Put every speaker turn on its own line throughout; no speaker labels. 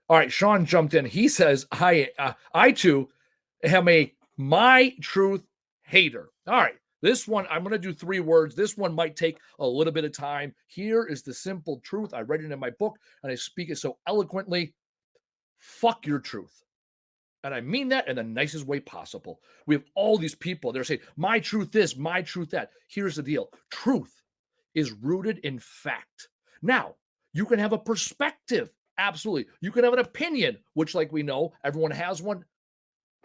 All right, Sean jumped in. He says, I too am a my truth hater. All right, this one, I'm going to do 3 words. This one might take a little bit of time. Here is the simple truth. I read it in my book and I speak it so eloquently. Fuck your truth. And I mean that in the nicest way possible. We have all these people, they're saying, my truth this, my truth that. Here's the deal truth is rooted in fact. Now, you can have a perspective. Absolutely. You can have an opinion, which, like we know, everyone has one,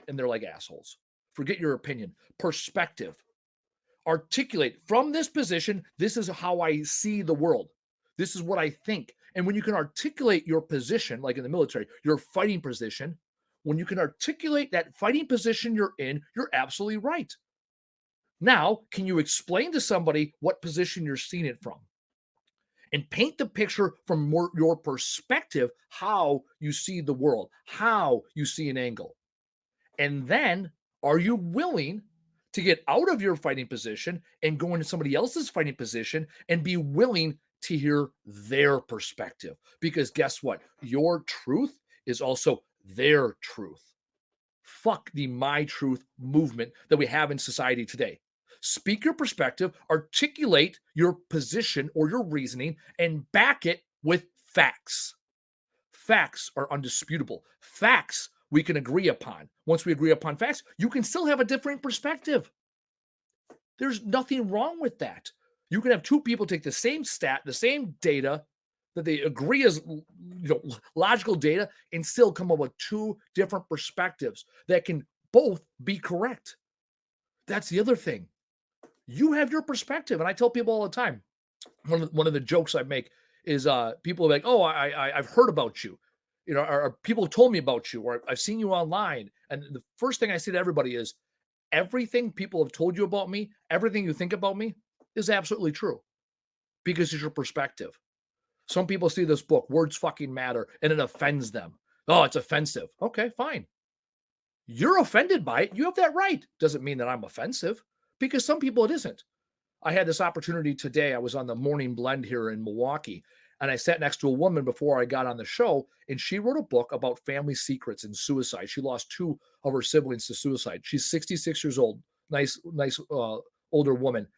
and they're like assholes. Forget your opinion. Perspective. Articulate from this position, this is how I see the world. This is what I think. And when you can articulate your position, like in the military, your fighting position, when you can articulate that fighting position you're in, you're absolutely right. Now, can you explain to somebody what position you're seeing it from? And paint the picture from your perspective, how you see the world, how you see an angle. And then, are you willing to get out of your fighting position and go into somebody else's fighting position and be willing to hear their perspective? Because guess what? Your truth is also their truth. Fuck the my truth movement that we have in society today. Speak your perspective, articulate your position or your reasoning, and back it with facts. Facts are undisputable. Facts we can agree upon. Once we agree upon facts, you can still have a different perspective. There's nothing wrong with that. You can have 2 people take the same stat, the same data that they agree is logical data, and still come up with 2 different perspectives that can both be correct. That's the other thing. You have your perspective, and I tell people all the time. One of the jokes I make is people are like, "Oh, I've heard about you, or people have told me about you, or I've seen you online." And the first thing I say to everybody is, everything people have told you about me, everything you think about me, is absolutely true because it's your perspective. Some people see this book, Words Fucking Matter, and it offends them. Oh, it's offensive. Okay, fine. You're offended by it. You have that right. Doesn't mean that I'm offensive because some people it isn't. I had this opportunity today. I was on the morning blend here in Milwaukee, and I sat next to a woman before I got on the show, and she wrote a book about family secrets and suicide. She lost 2 of her siblings to suicide. She's 66 years old, nice older woman.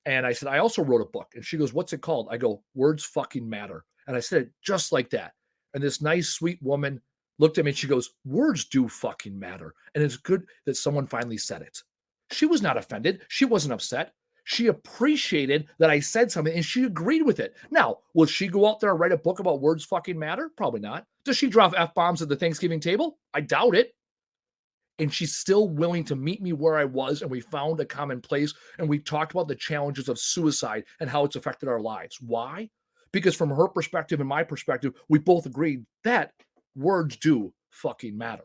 And I said, I also wrote a book. And she goes, what's it called? I go, Words Fucking Matter. And I said it just like that. And this nice, sweet woman looked at me and she goes, words do fucking matter. And it's good that someone finally said it. She was not offended. She wasn't upset. She appreciated that I said something and she agreed with it. Now, will she go out there and write a book about words fucking matter? Probably not. Does she drop F bombs at the Thanksgiving table? I doubt it. And she's still willing to meet me where I was. And we found a common place. And we talked about the challenges of suicide and how it's affected our lives. Why? Because from her perspective and my perspective, we both agreed that words do fucking matter.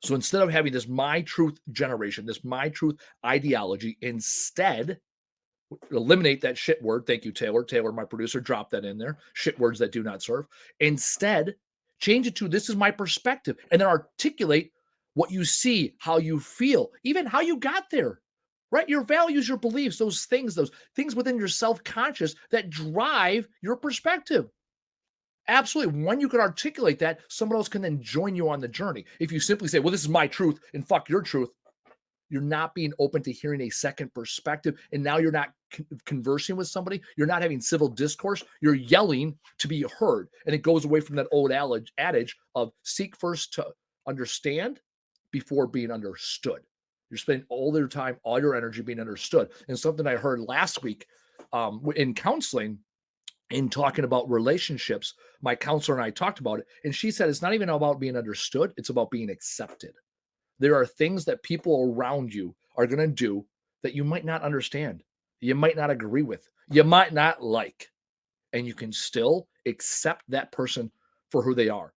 So instead of having this my truth generation, this my truth ideology, instead eliminate that shit word. Thank you, Taylor. Taylor, my producer, dropped that in there. Shit words that do not serve. Instead, change it to this is my perspective and then articulate what you see, how you feel, even how you got there, right? Your values, your beliefs, those things within your self-conscious that drive your perspective. Absolutely. When you can articulate that, someone else can then join you on the journey. If you simply say, well, this is my truth and fuck your truth, you're not being open to hearing a second perspective. And now you're not conversing with somebody. You're not having civil discourse. You're yelling to be heard. And it goes away from that old adage of seek first to understand before being understood. You're spending all your time, all your energy being understood. And something I heard last week in counseling, in talking about relationships, my counselor and I talked about it. And she said, it's not even about being understood. It's about being accepted. There are things that people around you are going to do that you might not understand. You might not agree with. You might not like. And you can still accept that person for who they are.